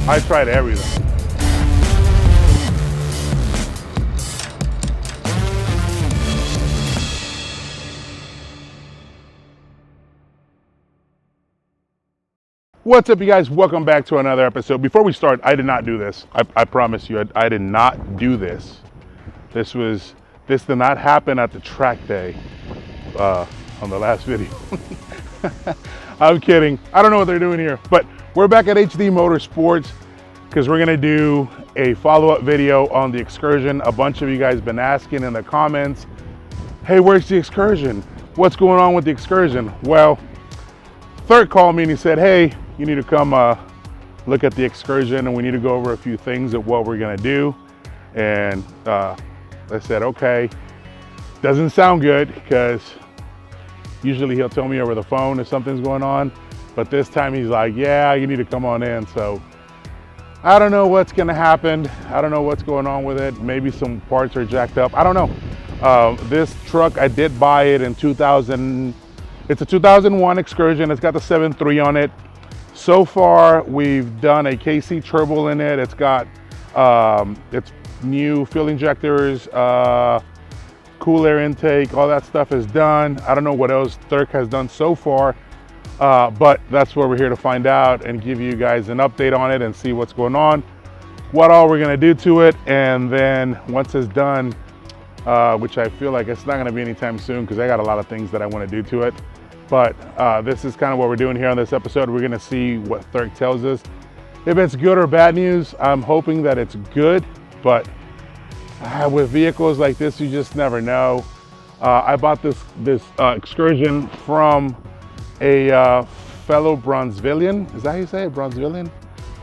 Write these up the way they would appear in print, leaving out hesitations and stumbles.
I tried everything. What's up, you guys? Welcome back to another episode. Before we start, I did not do this. I promise you, I did not do this. This did not happen at the track day on the last video. I'm kidding. I don't know what they're doing here, but we're back at HD Motorsports because we're gonna do a follow-up video on the Excursion. A bunch of you guys been asking in the comments, hey, where's the Excursion? What's going on with the Excursion? Well, Therk called me and he said, hey, you need to come look at the Excursion and we need to go over a few things of what we're gonna do. And I said, okay. Doesn't sound good because usually he'll tell me over the phone if something's going on, but this time he's like, yeah, you need to come on in. So I don't know what's gonna happen. I don't know what's going on with it. Maybe some parts are jacked up. I don't know. This truck, I did buy it in 2000. It's a 2001 Excursion. It's got the 7.3 on it. So far, we've done a KC turbo in it. It's got its new fuel injectors, cool air intake, all that stuff is done. I don't know what else Therk has done so far, but that's what we're here to find out and give you guys an update on it and see what's going on, what all we're gonna do to it, and then once it's done, which I feel like it's not gonna be anytime soon because I got a lot of things that I wanna do to it. But this is kind of what we're doing here on this episode. We're gonna see what Therk tells us. If it's good or bad news, I'm hoping that it's good, but with vehicles like this, you just never know. I bought this Excursion from a fellow Bronzevillean. Is that how you say it? Bronzevillean,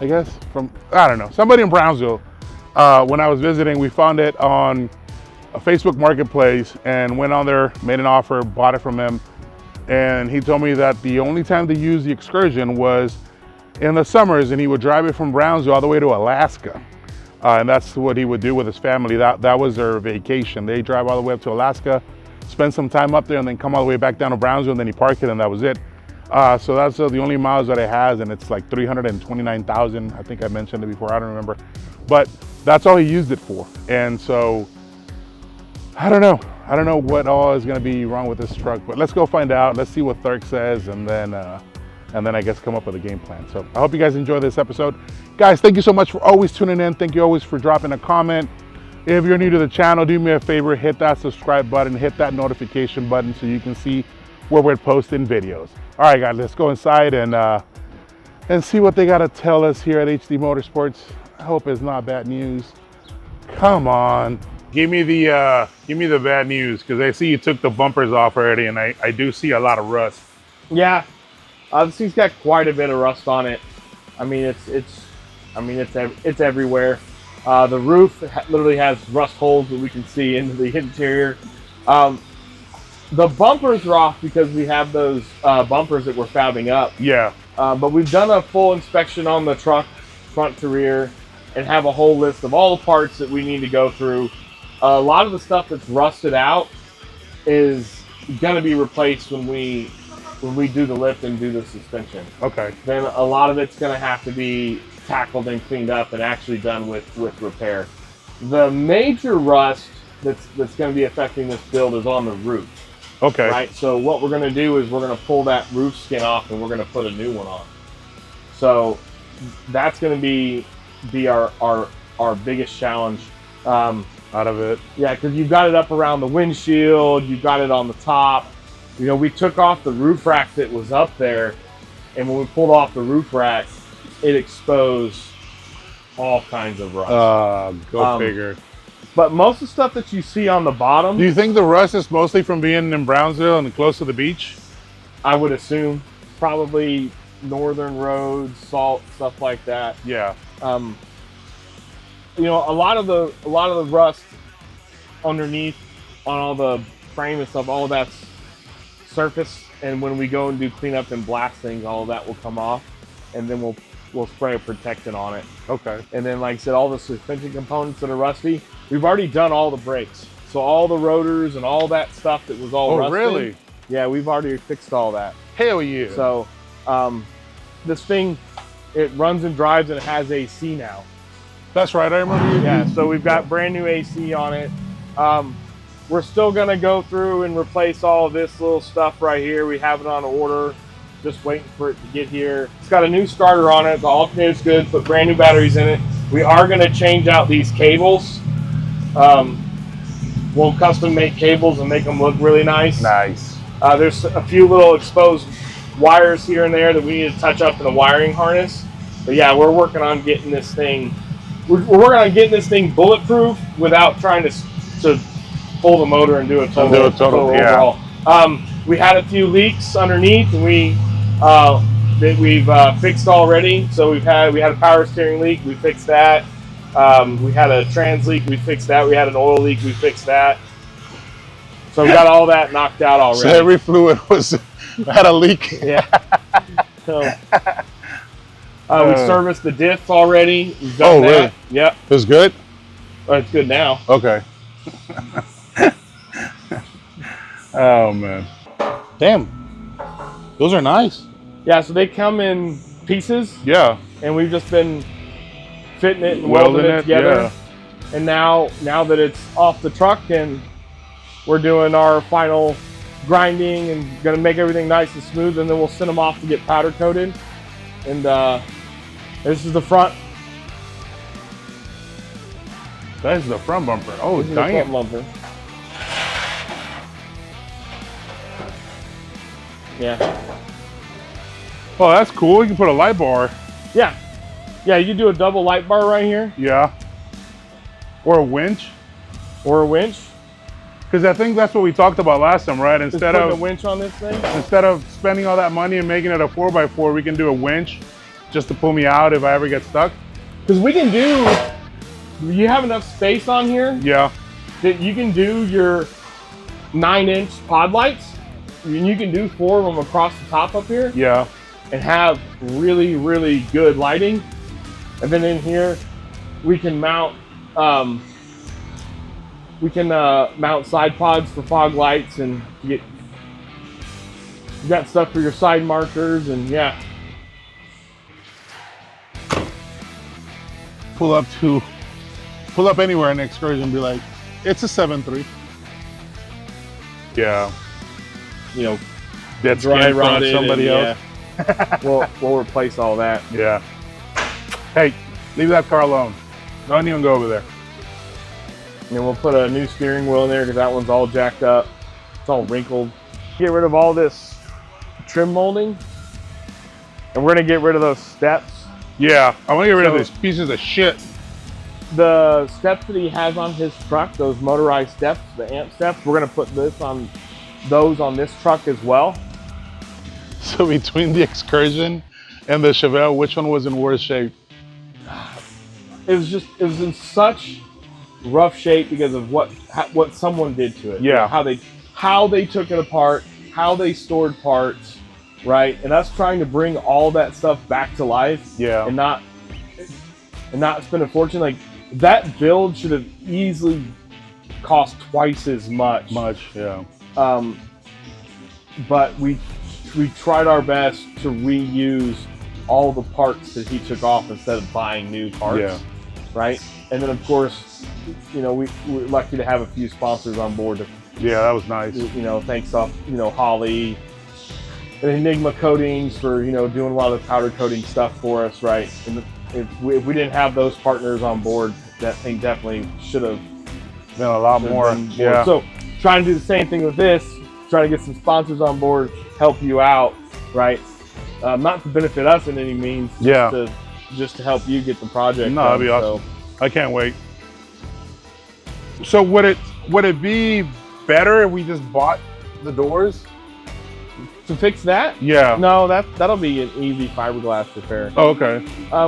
I guess? I don't know, somebody in Brownsville. When I was visiting, we found it on a Facebook marketplace and went on there, made an offer, bought it from him. And he told me that the only time to use the Excursion was in the summers, and he would drive it from Brownsville all the way to Alaska. And that's what he would do with his family. That was their vacation. They drive all the way up to Alaska, spend some time up there, and then come all the way back down to Brownsville, and then he parked it, and that was it. So that's the only miles that it has, and it's like 329,000. I think I mentioned it before, I don't remember. But that's all he used it for. And so, I don't know what all is gonna be wrong with this truck, but let's go find out. Let's see what Therk says, and then I guess come up with a game plan. So I hope you guys enjoy this episode. Guys, thank you so much for always tuning in. Thank you always for dropping a comment. If you're new to the channel, do me a favor, hit that subscribe button, hit that notification button so you can see where we're posting videos. All right, guys, let's go inside and see what they gotta tell us here at HD Motorsports. I hope it's not bad news. Come on. Give me the bad news, because I see you took the bumpers off already, and I do see a lot of rust. Yeah, this thing's got quite a bit of rust on it. I mean, it's everywhere. The roof literally has rust holes that we can see into the interior. The bumpers are off because we have those bumpers that we're fabbing up. Yeah. But we've done a full inspection on the truck, front to rear, and have a whole list of all the parts that we need to go through. A lot of the stuff that's rusted out is going to be replaced when we do the lift and do the suspension. Okay. Then a lot of it's going to have to be tackled and cleaned up and actually done with repair. The major rust that's going to be affecting this build is on the roof. Okay. Right. So what we're going to do is we're going to pull that roof skin off and we're going to put a new one on. So that's going to be our biggest challenge. Out of it. Yeah, because you've got it up around the windshield, you've got it on the top. You know, we took off the roof rack that was up there, and when we pulled off the roof rack, it exposed all kinds of rust. Go figure. But most of the stuff that you see on the bottom... Do you think the rust is mostly from being in Brownsville and close to the beach? I would assume. Probably northern roads, salt, stuff like that. Yeah. You know, a lot of the rust underneath on all the frame and stuff, all of that's surface, and when we go and do cleanup and blast things, all of that will come off, and then we'll spray a protectant on it. Okay. And then, like I said, all the suspension components that are rusty, we've already done all the brakes. So all the rotors and all that stuff that was all rusted. Oh, really? Yeah, we've already fixed all that. Hell yeah. So this thing, it runs and drives and it has AC now. That's right. I remember you. Yeah, so we've got brand new AC on it. We're still gonna go through and replace all of this little stuff right here. We have it on order, just waiting for it to get here. It's got a new starter on it. The alternator's good, put brand new batteries in it. We are gonna change out these cables. We'll custom make cables and make them look really nice. Nice. There's a few little exposed wires here and there that we need to touch up in the wiring harness. But yeah, we're working on getting this thing. We're working on getting this thing bulletproof without trying to pull the motor and do a total overhaul. We had a few leaks underneath, and that we've fixed already. So we had a power steering leak. We fixed that. We had a trans leak. We fixed that. We had an oil leak. We fixed that. So we got all that knocked out already. So every fluid had a leak. Yeah. So, we serviced the diffs already. We've done that. Really? Yep. It was good? It's good now. Okay. Oh, man. Damn. Those are nice. Yeah, so they come in pieces. Yeah. And we've just been fitting it and welding it together. Yeah. And now that it's off the truck, and we're doing our final grinding and gonna make everything nice and smooth, and then we'll send them off to get powder coated. And this is the front. That is the front bumper. Oh, This is the damn. front bumper. Yeah. Oh, that's cool. You can put a light bar. Yeah. Yeah, you can do a double light bar right here. Yeah. Or a winch. Or a winch. Because I think that's what we talked about last time, right? Just put a winch on this thing. Instead of spending all that money and making it a 4x4, we can do a winch just to pull me out if I ever get stuck. Because you have enough space on here. Yeah. That you can do your 9-inch pod lights. And you can do 4 of them across the top up here. Yeah. And have really, really good lighting. And then in here, we can mount mount side pods for fog lights, and you got stuff for your side markers, and yeah. Pull up anywhere in Excursion and be like, it's a 7.3. Yeah. You know, That's dry rotted. Somebody else. Yeah. we'll replace all that. Yeah. Hey, leave that car alone. Don't even go over there. And then we'll put a new steering wheel in there because that one's all jacked up. It's all wrinkled. Get rid of all this trim molding. And we're gonna get rid of those steps. Yeah, I want to get rid of these pieces of shit. The steps that he has on his truck, those motorized steps, the amp steps, we're gonna put those on this truck as well. So between the Excursion and the Chevelle, which one was in worse shape? It was in such rough shape because of what someone did to it. Yeah. How they took it apart, how they stored parts, right? And us trying to bring all that stuff back to life. Yeah. And not spend a fortune. Like, that build should have easily cost twice as much. Yeah. But we tried our best to reuse all the parts that he took off instead of buying new parts. Yeah. Right? And then, of course, we're lucky to have a few sponsors on board. Yeah, that was nice. Thanks off, Holly and Enigma Coatings for, doing a lot of the powder coating stuff for us, right? And if we didn't have those partners on board, that thing definitely should have been a lot more. Yeah. So trying to do the same thing with this, trying to get some sponsors on board, help you out, right? Not to benefit us in any means, just to help you get the project done. That'd be awesome. I can't wait. So would it be better if we just bought the doors? To fix that? Yeah. No, that'll be an easy fiberglass repair. Oh, okay.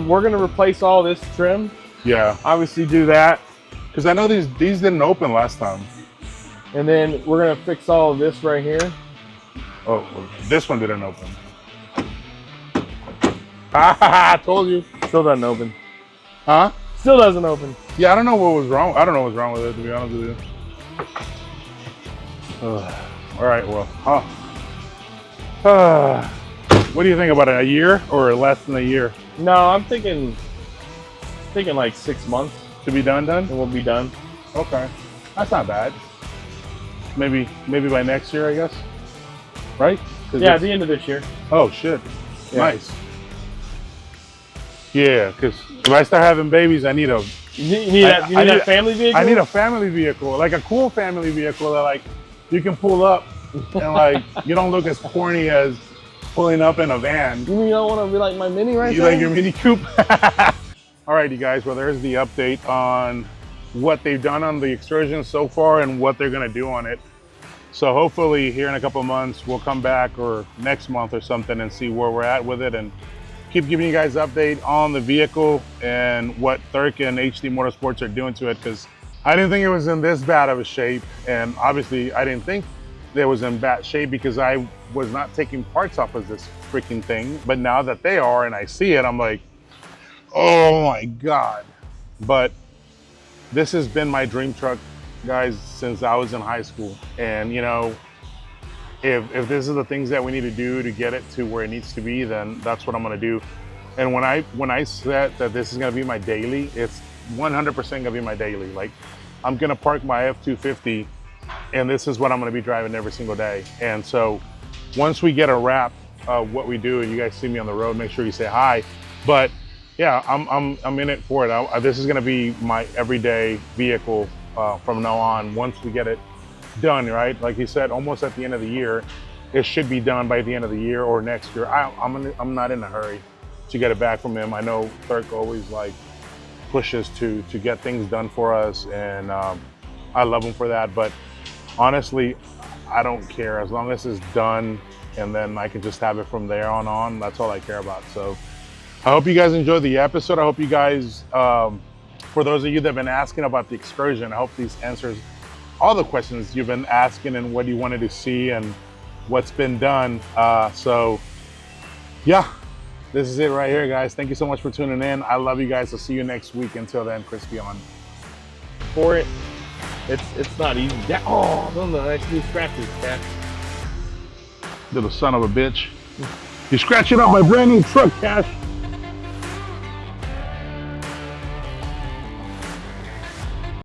We're gonna replace all this trim. Yeah. Obviously do that. Because I know these didn't open last time. And then we're gonna fix all of this right here. Oh, this one didn't open. I told you. Still doesn't open. Huh? Still doesn't open. Yeah, I don't know what was wrong. I don't know what's wrong with it, to be honest with you. All right, well. What do you think about it? A year or less than a year No, I'm thinking like 6 months to be done? and we'll be done. Okay, that's not bad. Maybe by next year, I guess. Right? Yeah, at the end of this year. Oh shit! Yeah. Nice. Yeah, because if I start having babies, I need a. You need a family vehicle? I need a family vehicle, like a cool family vehicle that like you can pull up and like you don't look as corny as pulling up in a van. You don't want to be like my Mini right You there? like your Mini Coupe? All right, you guys. Well, there's the update on what they've done on the Excursion so far and what they're gonna do on it. So hopefully here in a couple months we'll come back, or next month or something, and see where we're at with it, and keep giving you guys update on the vehicle and what Therk and HD Motorsports are doing to it, because I didn't think it was in this bad of a shape, and obviously I didn't think it was in bad shape because I was not taking parts off of this freaking thing. But now that they are and I see it, I'm like, oh my God. But this has been my dream truck, guys, since I was in high school. And you know, if this is the things that we need to do to get it to where it needs to be, then that's what I'm gonna do. And when I said that this is gonna be my daily, it's 100% gonna be my daily. Like, I'm gonna park my F-250 and this is what I'm gonna be driving every single day. And so once we get a wrap of what we do and you guys see me on the road, make sure you say hi. But yeah, I'm in it for it. This is gonna be my everyday vehicle from now on. Once we get it done, right? Like he said, almost at the end of the year, it should be done by the end of the year or next year. I'm not in a hurry to get it back from him. I know Therk always like pushes to get things done for us, and I love him for that. But honestly, I don't care as long as it's done, and then I can just have it from there on. That's all I care about. So I hope you guys enjoyed the episode. I hope you guys, for those of you that have been asking about the Excursion, I hope these answers all the questions you've been asking and what you wanted to see and what's been done. So yeah, this is it right here, guys. Thank you so much for tuning in. I love you guys. I'll see you next week. Until then, crispy on. For it, it's not easy. Oh, those are nice new scratches, Cat. Little son of a bitch. You scratching up my brand new truck, Cash.